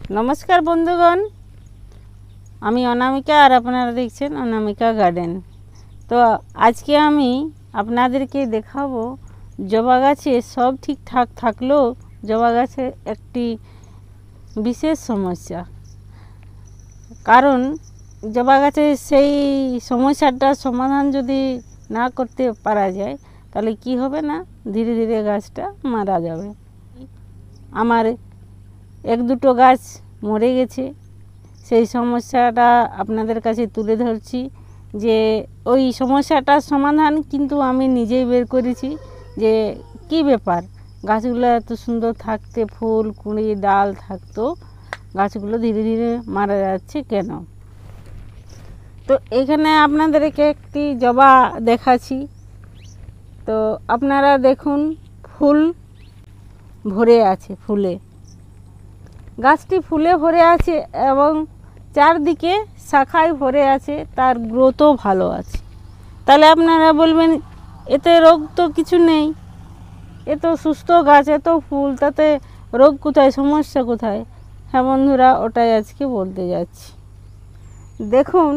नमस्कार बंधुगण, आमी अनामिका और आपनारा देखছেন अनामिका गार्डन। तो आज के आमी आपनादेरके देखाबो जबा गाছে सब ठीकठाक थाकलो जबा गाছে एकटी विशेष समस्या। कारण जबा गाছে সেই সমস্যাটা সমাধান যদি না করতে পারা যায় তাহলে কি হবে না, ধীরে ধীরে গাছটা মারা যাবে। আমার एक दुटो गाछ मरे गेছে, সেই সমস্যাটা আপনাদের কাছে তুলে ধরছি যে ওই সমস্যাটার সমাধান কিন্তু আমি নিজেই বের করেছি। যে কি ব্যাপার, গাছগুলো এত সুন্দর থাকতে, ফুল কুঁড়ি ডাল থাকতো, গাছগুলো ধীরে ধীরে মারা যাচ্ছে কেন। তো এখানে আপনাদেরকে একটি জবা দেখাচ্ছি। তো আপনারা দেখুন, ফুল ভরে আছে, ফুলে গাছটি ফুলে ভরে আছে এবং চারদিকে শাখায় ভরে আছে, তার গ্রোথও ভালো আছে। তাহলে আপনারা বলবেন এতে রোগ তো কিছু নেই, এ তো সুস্থ গাছ, এত ফুল, তাতে রোগ কোথায়, সমস্যা কোথায়? হ্যাঁ বন্ধুরা, ওটাই আজকে বলতে যাচ্ছি। দেখুন,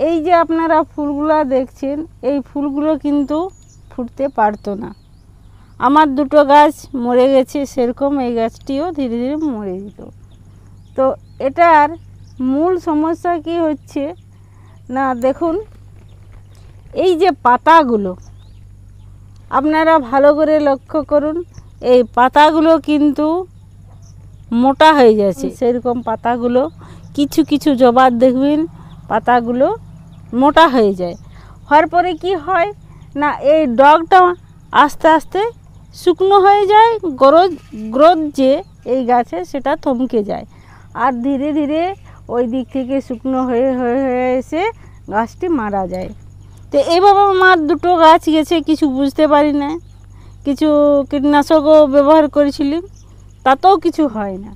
এই যে আপনারা ফুলগুলো দেখছেন, এই ফুলগুলো কিন্তু ফুটতে পারতো না। আমার দুটো গাছ মরে গেছে, সেরকম এই গাছটিও ধীরে ধীরে মরে যেত। তো এটার মূল সমস্যা কি হচ্ছে না, দেখুন এই যে পাতাগুলো আপনারা ভালো করে লক্ষ্য করুন, এই পাতাগুলো কিন্তু মোটা হয়ে যাচ্ছে। সেরকম পাতাগুলো কিছু কিছু জবার দেখবেন পাতাগুলো মোটা হয়ে যায়। হওয়ার পরে কি হয় না, এই ডগটা আস্তে আস্তে শুকনো হয়ে যায়, গ্রোথ যে এই গাছে সেটা থমকে যায়, আর ধীরে ধীরে ওই দিক থেকে শুকনো হয়ে হয়ে হয়ে এসে গাছটি মারা যায়। তো এইভাবে আমার দুটো গাছ গেছে, কিছু বুঝতে পারি না, কিছু কীটনাশকও ব্যবহার করেছিলাম, তাতেও কিছু হয় না।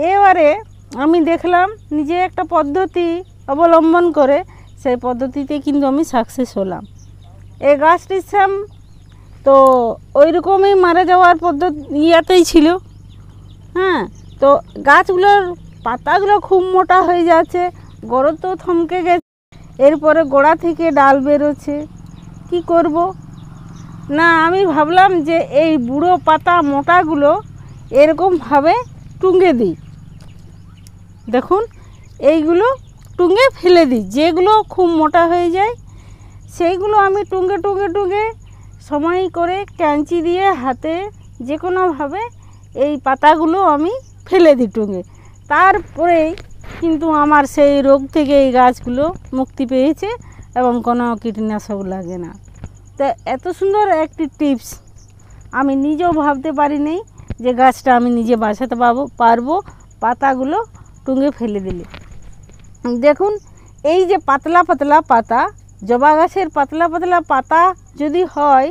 এবারে আমি দেখলাম নিজে একটা পদ্ধতি অবলম্বন করে, সেই পদ্ধতিতে কিন্তু আমি সাকসেস হলাম। এই গাছটির সাম তো ওই রকমই মারা যাওয়ার ইয়াতেই ছিল। হ্যাঁ, তো গাছগুলোর পাতাগুলো খুব মোটা হয়ে যাচ্ছে, গোড়া তো থমকে গেছে, এরপরে গোড়া থেকে ডাল বেরোচ্ছে। কি করব না, আমি ভাবলাম যে এই বুড়ো পাতা মোটাগুলো এরকমভাবে টুঙ্গে দিই। দেখুন, এইগুলো টুঙ্গে ফেলে দিই, যেগুলো খুব মোটা হয়ে যায় সেইগুলো আমি টুঙ্গে টুঙ্গে টুঙ্গে সময় করে ক্যাঁচি দিয়ে হাতে যে কোনোভাবে এই পাতাগুলো আমি ফেলে দিই টুঙ্গে। তারপরেই কিন্তু আমার সেই রোগ থেকে এই গাছগুলো মুক্তি পেয়েছে এবং কোনো কীটনাশক লাগে না। তো এত সুন্দর একটি টিপস আমি নিজেও ভাবতে পারিনি যে গাছটা আমি নিজে বাঁচাতে পারবো পাতাগুলো টুঙ্গে ফেলে দিলে। দেখুন, এই যে পাতলা পাতলা পাতা, জবা গাছের পাতলা পাতলা পাতা যদি হয়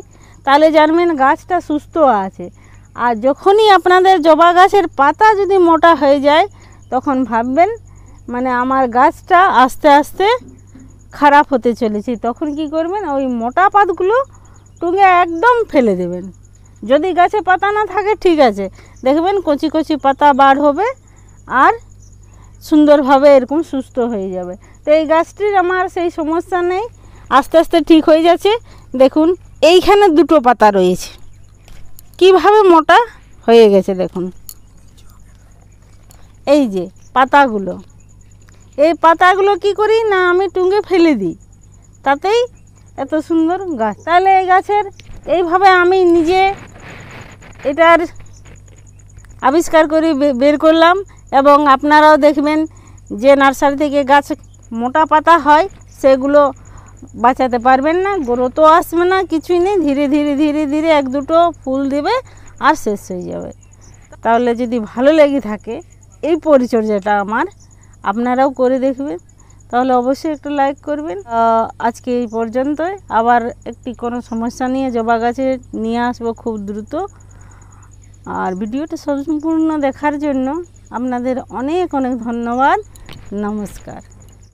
তাহলে জানবেন গাছটা সুস্থ আছে। আর যখনই আপনাদের জবা গাছের পাতা যদি মোটা হয়ে যায় তখন ভাববেন মানে আমার গাছটা আস্তে আস্তে খারাপ হতে চলেছে। তখন কি করবেন, ওই মোটা পাতগুলো টুঙ্গে একদম ফেলে দেবেন। যদি গাছে পাতা না থাকে ঠিক আছে, দেখবেন কচি কচি পাতা বার হবে আর সুন্দরভাবে এরকম সুস্থ হয়ে যাবে। তো এই গাছটির আমার সেই সমস্যা নেই, আস্তে আস্তে ঠিক হয়ে যাচ্ছে। দেখুন, এইখানে দুটো পাতা রয়েছে, কিভাবে মোটা হয়ে গেছে দেখুন। এই যে পাতাগুলো, এই পাতাগুলো কি করি না আমি টুঙ্গে ফেলে দিই, তাতেই এত সুন্দর গাছ। তাহলে এই গাছের এইভাবে আমি নিজে এটার আবিষ্কার করে বের করলাম। এবং আপনারাও দেখবেন যে নার্সারি থেকে গাছ মোটা পাতা হয় সেগুলো বাঁচাতে পারবেন না, গ্রোথও আসবে না, কিছুই নেই, ধীরে ধীরে ধীরে ধীরে এক দুটো ফুল দেবে আর শেষ হয়ে যাবে। তাহলে যদি ভালো লেগে থাকে এই পরিচর্যাটা আমার, আপনারাও করে দেখবেন, তাহলে অবশ্যই একটা লাইক করবেন। আজকে এই পর্যন্তই, আবার একটি কোনো সমস্যা নিয়ে জবা গাছে নিয়ে আসবো খুব দ্রুত। আর ভিডিওটা সম্পূর্ণ দেখার জন্য আপনাদের অনেক অনেক ধন্যবাদ। নমস্কার।